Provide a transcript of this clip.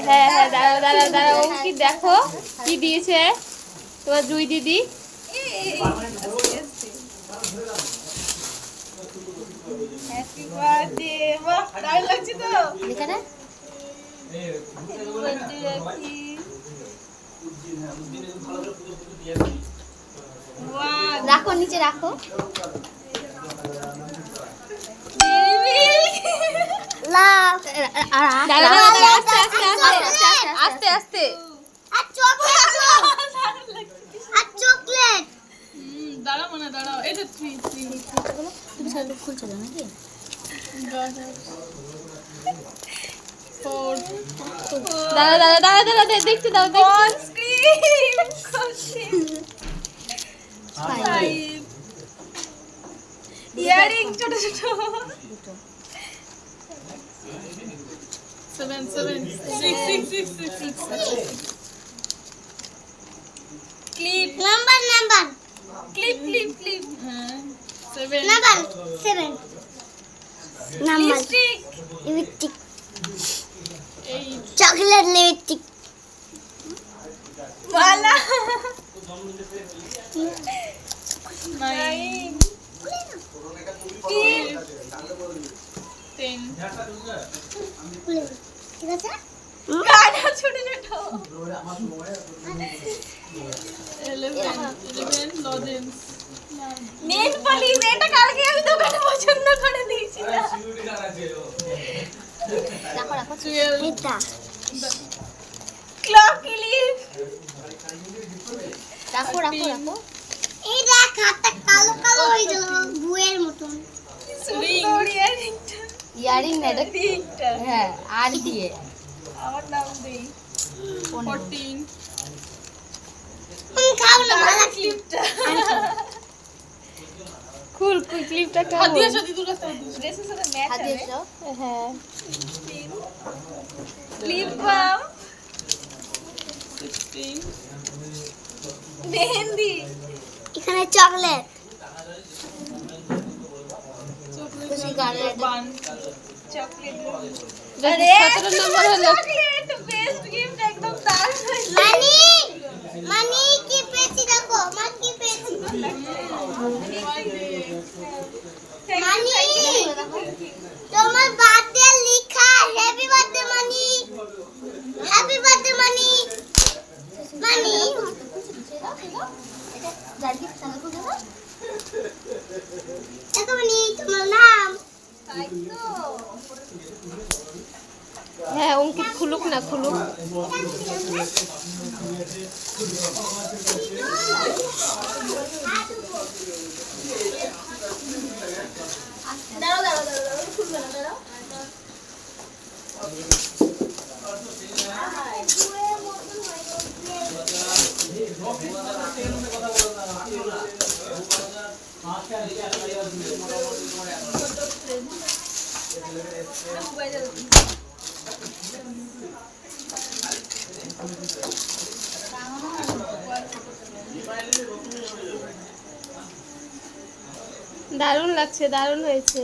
হ্যাঁ হ্যাঁ, দাঁড়াও দাঁড়াও দাঁড়াও, কি দেখো কি দিয়েছে তোমার জুই দিদি। হ্যাপি বার্থডে, বাহ দারুণ লাগছে তো। এখানে রাখো, নিচে রাখো। আস্তে আস্তে। দাঁড়াও মনে দাঁড়াও, এটা তুমি খুলছো নাকি? দাঁড়া দাঁড়া দাঁড়া দাঁড়া, দেখতে দাও ইয়ারিং ছোট ছোট। 7 7 6 6 6 clip number clip clip clip. হ্যাঁ 7 number 7 number lipstick lipstick 8 chocolate lipstick মালা 9 10 ঠিক আছে গানা ছোট ছোট 11 লজেন্স নেল পলিশ। এটা কালকে আমি দোকানে পছন্দ করে দিয়েছিলাম। রাখো রাখো। 12 এটা ক্লক ক্লিপ রাখো রাখো রাখো। এই দেখ হাতটা কালো কালো হয়ে গেল বুয়ের মতন। সুন্দর ইয়ারিংটা। ইয়ারিং না এটা, রিংটা হ্যাঁ আর দিয়ে আমার নাম দেই 14 খাও না ভালো ক্লিপটা। খুল খুল ক্লিপটা হাত কেমন? দিয়ে সাথে দুটো ড্রেসের সাথে ম্যাচ হাত হবে। দিয়েছো? হ্যাঁ। ক্লিপ বাম 16 মেহেন্দি এখানে চকলেট খুশি গালে বান চকলেট। আরে 17 নম্বর হলো। চকলেট বেস্ট গিফট একদম দারুণ হয়েছে। মানি মানি কি পেয়েছি দেখো মা কি পেয়েছি মানি তোমার বার্থডে লেখা হ্যাপি বার্থডে মানি হ্যাপি বার্থডে মানি মানি এত মানি তোমার নাম তাই তো হ্যাঁ অঙ্কিত খুলুক না, খুলুক। দাঁড়াও দাঁড়াও দাঁড়াও খুলবে না দাঁড়াও। দারুণ লাগছে, দারুণ হয়েছে।